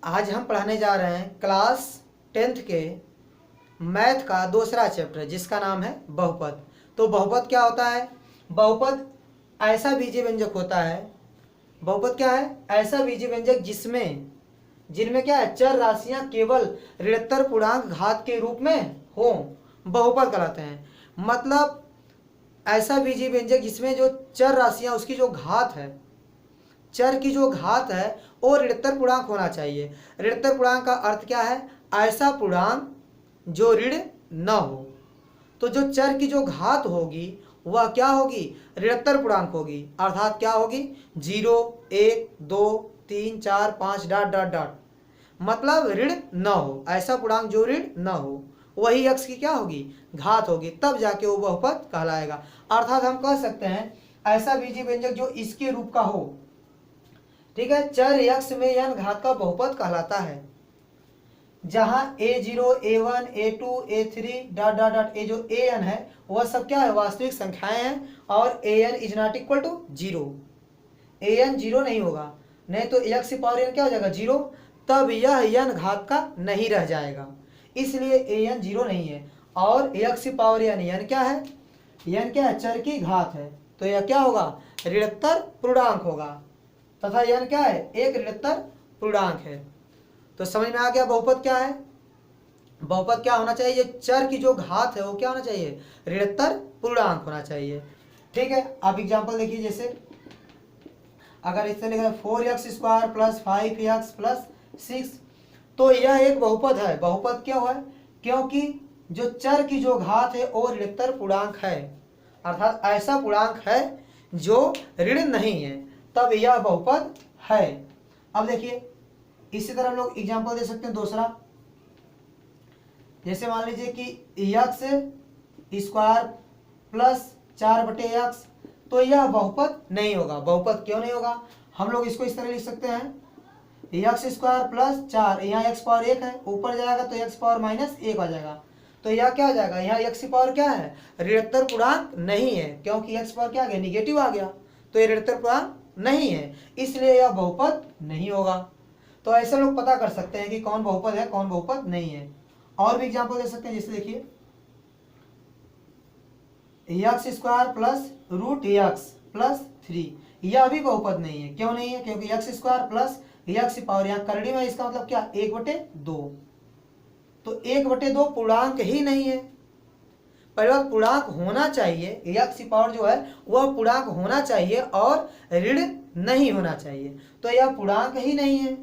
आज हम पढ़ाने जा रहे हैं क्लास 10th के मैथ का दूसरा चैप्टर जिसका नाम है बहुपद। तो बहुपद क्या होता है? बहुपद ऐसा बीजीय व्यंजक होता है। बहुपद क्या है? ऐसा बीजीय व्यंजक जिनमें क्या है, चर राशियां केवल ऋणोत्तर पूर्णांक घात के रूप में हो, बहुपद कहलाते हैं। मतलब ऐसा बीजीय व्यंजक जिसमें जो चर राशियां उसकी जो घात है, चर की जो घात है वो ऋणोत्तर पूर्णांक होना चाहिए। ऋणोत्तर पूर्णांक का अर्थ क्या है? ऐसा पूर्णांक जो ऋण न हो। तो जो चर की जो घात होगी वह क्या होगी? ऋणोत्तर पूर्णांक होगी। अर्थात क्या होगी? 0, 1, 2, 3, 4, 5 डॉट डॉट डॉट, मतलब ऋण न हो। ऐसा पूर्णांक जो ऋण न हो वही x की क्या होगी? घात होगी, तब जाके वो बहुपद कहलाएगा। अर्थात हम कह सकते हैं ऐसा बीजीय व्यंजक जो इसके रूप का हो, ठीक है, चर x में n घात का बहुपद कहलाता है। जहां a0, a1, a2, a3 dot dot dot, ये जो an है वह सब क्या है? वास्तविक संख्याएं हैं और an is not equal to 0। an 0 नहीं होगा, नहीं तो x की पावर n क्या हो जाएगा? 0। तब यह n घात का नहीं रह जाएगा, इसलिए an 0 नहीं है। और x की पावर n क्या है? n क्या है? चर की घात है, तो यह क्या होगा? ऋणोत्तर पूर्णांक होगा, तथा n क्या है? एक ऋणोत्तर पूर्णांक है। तो समझ में आ गया बहुपद क्या है? बहुपद क्या होना चाहिए? चर की जो घात है वो क्या होना चाहिए? ऋणोत्तर पूर्णांक होना चाहिए। ठीक है, अब एग्जांपल देखिए, जैसे अगर इससे लिखा है 4x² प्लस 5x प्लस 6, तो यह एक बहुपद है। बहुपद क्यों है? क्योंकि जो चर की जो घात है वो ऋणोत्तर पूर्णांक है, अर्थात ऐसा पूर्णांक है जो ऋण नहीं है, तब यह बहुपद है। अब देखिए इसी तरह हम लोग एग्जाम्पल दे सकते हैं दूसरा। जैसे मान लीजिए कि x² प्लस 4/x, तो यह बहुपद नहीं होगा। बहुपद क्यों नहीं होगा? हम लोग इसको इस तरह लिख सकते हैं, x² प्लस 4, यहाँ x पावर 1 है, ऊपर जाएगा तो x पावर -1 आ जाएगा। तो यह क्या हो जाएगा? यहाँ x की पावर क्या है? ऋणोत्तर पूर्णांक नहीं है, क्योंकि x पावर क्या आ गया? निगेटिव आ गया, तो ये ऋणोत्तर पूर्णांक नहीं है, इसलिए यह बहुपद नहीं होगा। तो ऐसे लोग पता कर सकते हैं कि कौन बहुपद है कौन बहुपद नहीं है। और भी एग्जांपल दे सकते हैं, जैसे देखिए x² प्लस √x प्लस 3, यह भी बहुपद नहीं है। क्यों नहीं है? क्योंकि x² प्लस x की पावर, यहाँ करड़ी में इसका मतलब क्या? 1/2। तो 1/2 पूर्णांक ही नहीं है। पहले बात, पूर्णांक होना चाहिए, x की पावर जो है वह पूर्णांक होना चाहिए और ऋण नहीं होना चाहिए, तो यह पूर्णांक ही नहीं है,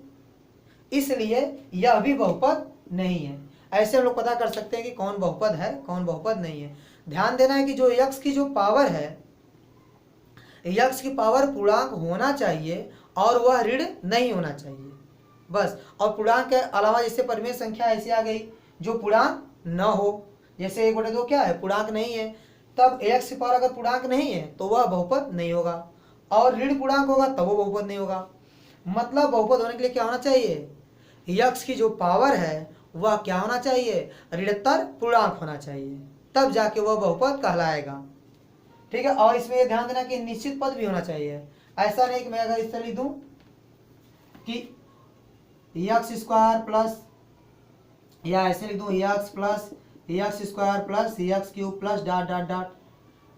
इसलिए यह भी बहुपद नहीं है। ऐसे हम लोग पता कर सकते हैं कि कौन बहुपद है कौन बहुपद नहीं है। ध्यान देना है कि जो x की जो पावर है, x की पावर पूर्णांक होना चाहिए और वह ऋण नहीं होना चाहिए, बस। और पूर्णांक के अलावा जैसे परिमेय संख्या ऐसी आ गई जो पूर्णांक न हो, जैसे 1/2 क्या है? पूर्णांक नहीं है, तब x की पावर अगर पूर्णांक नहीं है तो वह बहुपद नहीं होगा, और ऋण पूर्णांक होगा तब वो बहुपद नहीं होगा। मतलब बहुपद होने के लिए क्या होना चाहिए? x की जो पावर है वह क्या होना चाहिए? ऋणोत्तर पूर्णांक होना चाहिए, तब जाके वह बहुपद कहलाएगा। ठीक है, और इसमें यह ध्यान देना कि निश्चित पद भी होना चाहिए। ऐसा नहीं कि मैं अगर इस तरह लिख दूं कि x² प्लस, या ऐसे लिख दूं x plus x² plus x³ plus dot dot dot,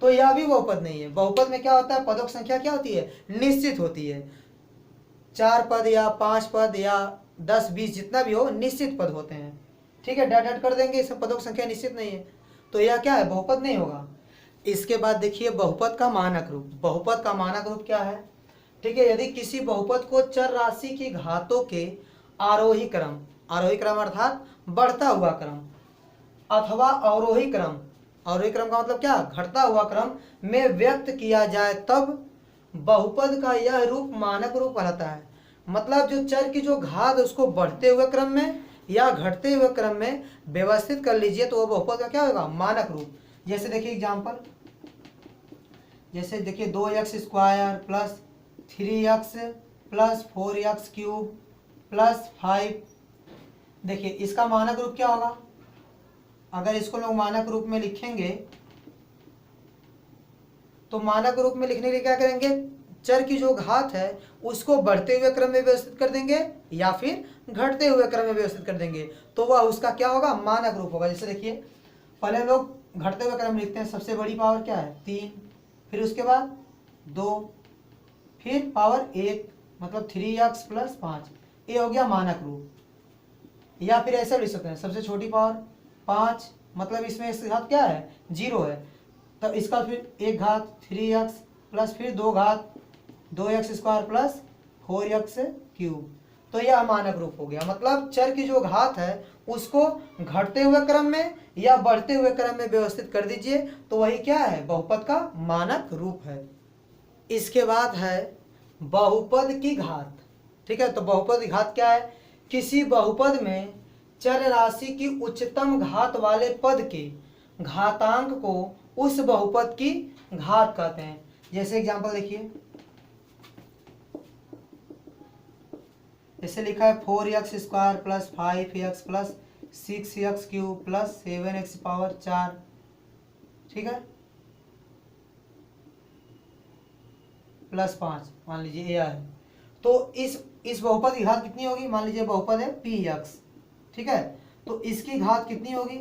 तो यह भी बहुपद नहीं है। बहुपद में क्या होता है? पदों की संख्या क्या होती है? निश्चित होती है। 4 पद या 5 पद या 10, 20 जितना भी हो, निश्चित पद होते हैं। ठीक है, डॉट डॉट कर देंगे, इस पदों की संख्या निश्चित नहीं है, तो यह क्या है? बहुपद नहीं होगा। इसके बाद देखिए बहुपद का मानक रूप। बहुपद का मानक रूप क्या है? ठीक है, यदि किसी बहुपद को चर राशि की घातों के आरोही क्रम अर्थात बढ़ता हुआ क्रम, अथवा अवरोही क्रम का मतलब क्या? घटता हुआ क्रम में व्यक्त किया जाए, तब बहुपद का यह रूप मानक रूप कहलाता है। मतलब जो चर की जो घात उसको बढ़ते हुए क्रम में या घटते हुए क्रम में व्यवस्थित कर लीजिए, तो वह बहुपद का क्या होगा? मानक रूप। जैसे देखिए एग्जांपल, जैसे देखिए 2x² plus 3x plus 4x³ plus 5, देखिए इसका मानक रूप क्या होगा? अगर इसको लोग मानक रूप में लिखेंगे तो मानक रूप में लिखने के लिए क्या करेंगे? चर की जो घात है उसको बढ़ते हुए क्रम में व्यवस्थित कर देंगे या फिर घटते हुए क्रम में व्यवस्थित कर देंगे तो वह उसका क्या होगा, मानक रूप होगा। जैसे देखिए पहले हम लोग घटते हुए क्रम लिखते हैं, सबसे बड़ी पावर क्या है 3, फिर उसके बाद 2, फिर पावर 1 मतलब 3x + 5, ये हो गया मानक रूप। या फिर ऐसे लिख सकते हैं, सबसे छोटी पावर 5 मतलब इसमें इसके घात क्या है 0 है, तब इसका फिर एक घात 3x प्लस फिर 2 घात 2x² + 4x³, तो यह मानक रूप हो गया। मतलब चर की जो घात है उसको घटते हुए क्रम में या बढ़ते हुए क्रम में व्यवस्थित कर दीजिए तो वही क्या है, बहुपद का मानक रूप है। इसके बाद है बहुपद की घात। ठीक है, तो बहुपद की घात क्या है, किसी बहुपद में चर राशि की उच्चतम घात वाले पद के घातांक को उस बहुपद की घात कहते हैं। जैसे एग्जांपल देखिए, जैसे लिखा है 4x² + 5x + 6x³ + 7x⁴, ठीक है, +5 मान लीजिए यह है। तो इस बहुपद की घात कितनी होगी, मान लीजिए बहुपद है px, ठीक है, तो इसकी घात कितनी होगी।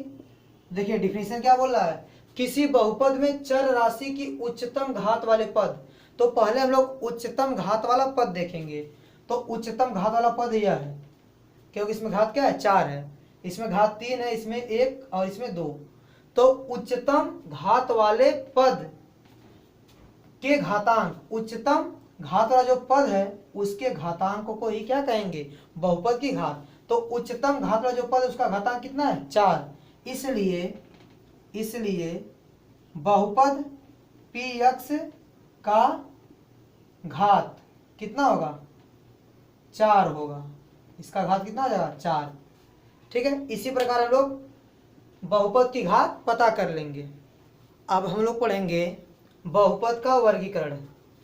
देखिए डिफिनीशन क्या बोल रहा है, किसी बहुपद में चर राशि की उच्चतम घात वाले पद। तो पहले हम लोग उच्चतम घात वाला पद देखेंगे, तो उच्चतम घात वाला पद यह है, क्योंकि इसमें घात क्या है 4 है, इसमें घात 3 है, इसमें 1 और इसमें 2। तो उच्चतम घात वाले पद के घातांक, उच्चतम घात वाला जो पद है उसके घातांक को ही क्या कहेंगे, बहुपद की घात। तो उच्चतम घात वाला जो पद है उसका घातांक कितना है 4, इसलिए बहुपद px का घात कितना होगा 4 होगा, इसका घात कितना हो जाएगा 4। ठीक है, इसी प्रकार हम लोग बहुपद की घात पता कर लेंगे। अब हम लोग पढ़ेंगे बहुपद का वर्गीकरण।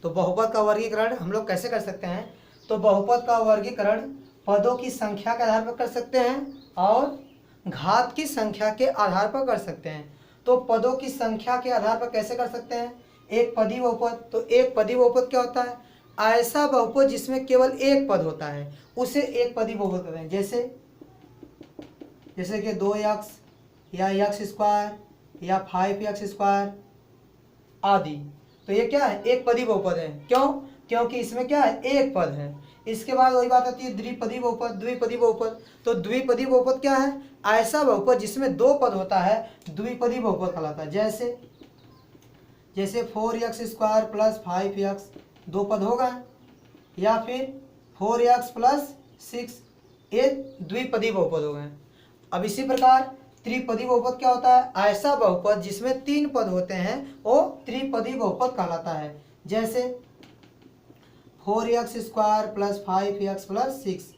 तो बहुपद का वर्गीकरण हम लोग कैसे कर सकते हैं, तो बहुपद का वर्गीकरण पदों की संख्या के आधार पर कर सकते हैं और घात की संख्या के आधार पर कर सकते हैं। तो पदों की संख्या के आधार पर कैसे कर सकते हैं, एक पदी बहुपद। तो एक पदी बहुपद क्या होता है, ऐसा बहुपद जिसमें केवल एक पद होता है उसे एक पदी बहुपद कहते हैं। जैसे कि 2x या x² या 5x² आदि, तो ये क्या है एक पदी बहुपद है। क्यों, क्योंकि इसमें क्या है एक पद है। इसके बाद वही बात आती है द्विपदी बहुपद, द्विपदी बहुपद। तो द्विपदी बहुपद क्या है, ऐसा बहुपद जिसमें 2 पद होता है द्विपदी बहुपद कहलाता है। जैसे 4x² + 5x 2 पद हो गए, या फिर 4x + 6 ये द्विपदी बहुपद हो गए। अब इसी प्रकार त्रिपदी बहुपद क्या होता है, ऐसा बहुपद जिसमें 3 पद होते हैं वो त्रिपदी बहुपद कहलाता है। जैसे 4x² + 5x + 6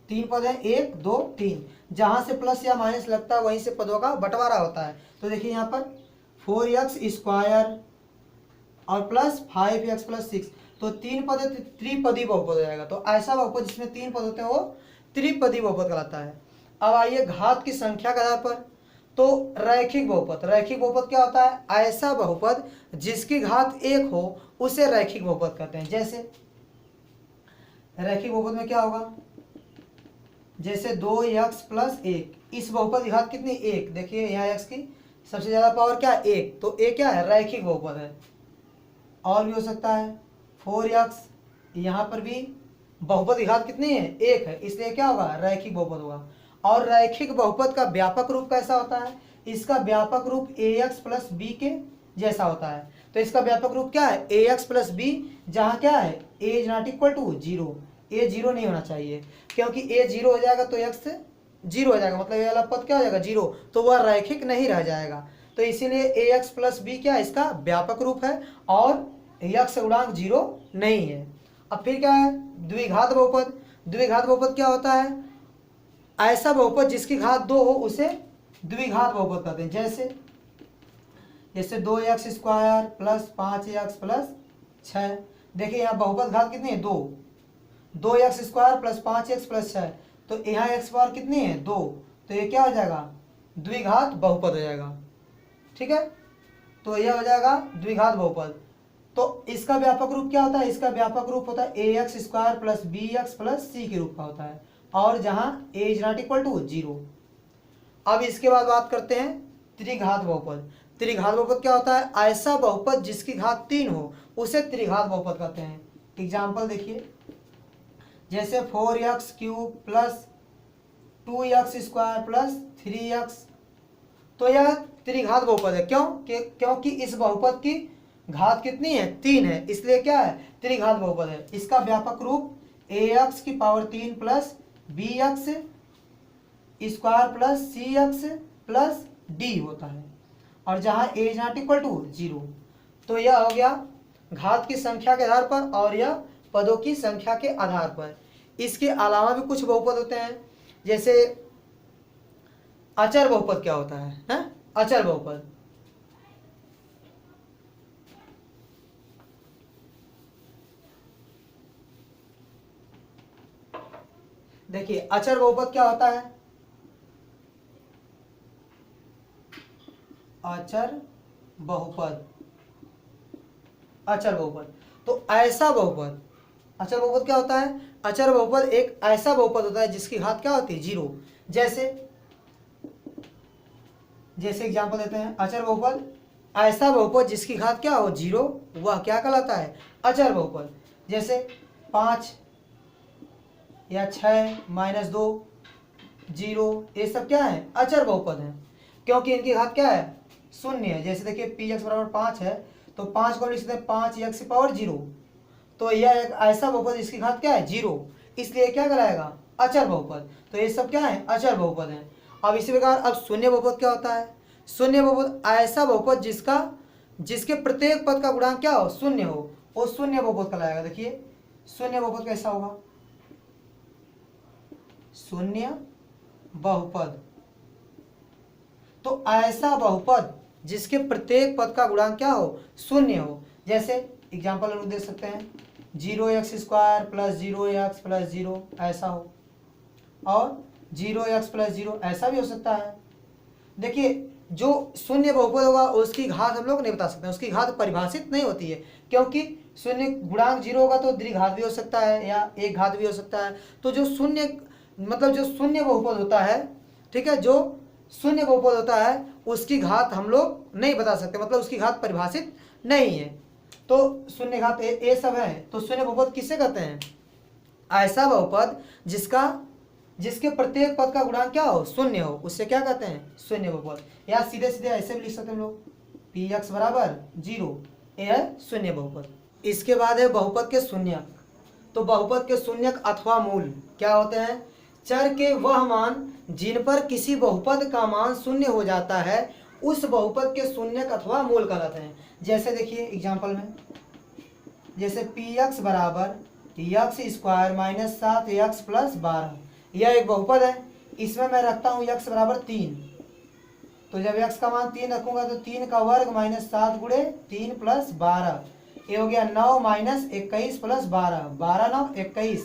3 पद है 1 2 3, जहां से प्लस या माइनस लगता है वहीं से पदों का बंटवारा होता है। तो देखिए यहाँ पर 4x² और प्लस 5x + 6, तो 3 पद है त्रिपदी बहुपद हो जाएगा। तो ऐसा बहुपद जिसमें 3 पद होते हैं वो त्रिपदी बहुपद कहलाता है। अब आइए घात की संख्या के आधार पर, तो रैखिक बहुपद। रैखिक बहुपद क्या होता है, ऐसा बहुपद जिसकी घात 1 हो उसे रैखिक बहुपद कहते हैं। जैसे रैखिक बहुपद में क्या होगा, जैसे 2x + 1, इस बहुपद की घात कितनी 1, देखिए यहाँ x की सबसे ज्यादा पावर क्या है 1, तो a क्या है रैखिक बहुपद है। और भी हो सकता है 4x, यहाँ पर भी बहुपद की घात कितनी है 1 है, इसलिए क्या होगा रैखिक बहुपद होगा। और रैखिक बहुपद का व्यापक रूप कैसा होता है, इसका व्यापक रूप ax + b के जैसा होता है। तो इसका व्यापक रूप क्या है ax + b, जहाँ क्या है a ≠ 0, a 0 नहीं होना चाहिए, क्योंकि a 0 हो जाएगा तो x 0 हो जाएगा, मतलब ये वाला पद क्या हो जाएगा 0, तो वह रैखिक नहीं रह जाएगा। तो इसीलिए ax + b क्या है इसका व्यापक रूप है और x गुणांक 0 नहीं है। अब फिर क्या है द्विघात बहुपद। द्विघात बहुपद क्या होता है, ऐसा बहुपद जिसकी घात 2 हो उसे द्विघात बहुपद कहते हैं। जैसे 2x² + 5x + 6, देखिए यहाँ बहुपद घात कितनी है 2, 2x² + 5x + 6, तो यहाँ x पावर कितनी है 2, तो ये क्या हो जाएगा द्विघात बहुपद हो जाएगा। ठीक है, तो यह हो जाएगा द्विघात बहुपद। तो इसका व्यापक रूप क्या होता है? इसका व्यापक रूप होता है ax square plus B X plus C के रूप का होता है, और जहां a is not equal to 0। अब इसके बाद बात करते हैं त्रिघात बहुपद। त्रिघात बहुपद क्या होता है? ऐसा बहुपद जिसकी घात 3 हो उसे त्रिघात बहुपद कहते हैं। एग्जाम्पल देखिए, जैसे 4x cube plus 2x square plus 3x, तो यह त्रिघात बहुपद है। क्यों? क्योंकि इस बहुपद की घात कितनी है? 3 है, इसलिए क्या है? त्रिघात बहुपद है। इसका व्यापक रूप ax की power 3 plus bx square plus cx plus d होता है, और जहां a is not equal to 0। तो यह हो गया घात की संख्या के आधार पर और यह पदों की संख्या के आधार पर। इसके अलावा भी कुछ बहुपद होते हैं, जैसे अचर बहुपद क्या होता है? अचर बहुपद, देखिए अचर बहुपद क्या होता है? अचर बहुपद, अचर बहुपद तो ऐसा बहुपद, अचर बहुपद क्या होता है? अचर बहुपद एक ऐसा बहुपद होता है जिसकी घात क्या होती है? 0। जैसे एग्जांपल देते हैं, अचर बहुपद ऐसा बहुपद जिसकी घात क्या हो? 0, वह क्या कहलाता है? अचर बहुपद। जैसे 5 या 6 -2 0, ये सब क्या है? अचर बहुपद है, क्योंकि इनकी घात क्या है? 0 है। जैसे देखिए px बराबर 5 है, तो 5 को लिख सकते हैं 5x की पावर 0, तो यह एक ऐसा बहुपद जिसकी घात क्या है? 0, इसलिए क्या कहलाएगा? अचर बहुपद। तो ये सब क्या है? अचर बहुपद है। अब इसी प्रकार अब शून्य बहुपद क्या होता है? शून्य बहुपद ऐसा बहुपद जिसके प्रत्येक पद का गुणांक क्या हो? 0 हो, वो शून्य बहुपद कहलाएगा। देखिए शून्य बहुपद कैसा होगा? शून्य बहुपद तो ऐसा बहुपद जिसके प्रत्येक पद का गुणांक क्या हो? 0 हो। जैसे एग्जाम्पल हम दे सकते हैं 0x square plus 0x plus 0 ऐसा हो, और 0x प्लस 0 ऐसा भी हो सकता है। देखिए जो शून्य बहुपद होगा उसकी घात हम लोग नहीं बता सकते, उसकी घात परिभाषित नहीं होती है, क्योंकि शून्य गुणांक 0 होगा तो द्विघात भी हो सकता है या एक घात भी हो सकता है। तो जो शून्य जो शून्य बहुपद होता है, ठीक है, जो शून्य बहुपद होता है उसकी घात हम लोग नहीं बता सकते, मतलब उसकी घात परिभाषित नहीं है। तो शून्य घात ए सब है, तो शून्य बहुपद किसे कहते हैं? ऐसा बहुपद जिसके प्रत्येक पद का गुणांक क्या हो? 0 हो, उससे क्या कहते हैं? शून्य बहुपद। या सीधे सीधे ऐसे भी लिख सकते हैं हम लोग, px बराबर 0, यह है शून्य बहुपद। इसके बाद है बहुपद के शून्यक। तो बहुपद के शून्यक अथवा मूल क्या होते हैं? चर के वह मान जिन पर किसी बहुपद का मान 0 हो जाता है उस बहुपद के शून्यक अथवा मूल कहलाते हैं। जैसे देखिए एग्जाम्पल में, जैसे px बराबर x square minus 7x plus 12, यह एक बहुपद है। इसमें मैं रखता हूँ x बराबर 3, तो जब x का मान 3 रखूंगा तो 3 का वर्ग माइनस 7 गुणे 3 प्लस 12, ये हो गया 9 माइनस 21 प्लस 12, 12 9 21,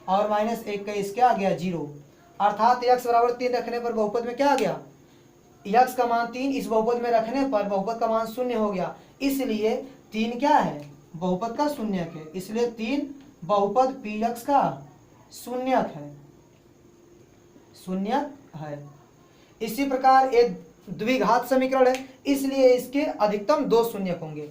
और माइनस 21 क्या आ गया? 0। अर्थात x बराबर 3 रखने पर बहुपद में क्या आ गया? x का मान 3 इस बहुपद में रखने पर बहुपद का मान 0 हो गया, इसलिए 3 क्या है? बहुपद का शून्यक है, इसलिए 3 बहुपद px का शून्यक है। इसी प्रकार एक द्विघात समीकरण है, इसलिए इसके अधिकतम 2 शून्यक होंगे।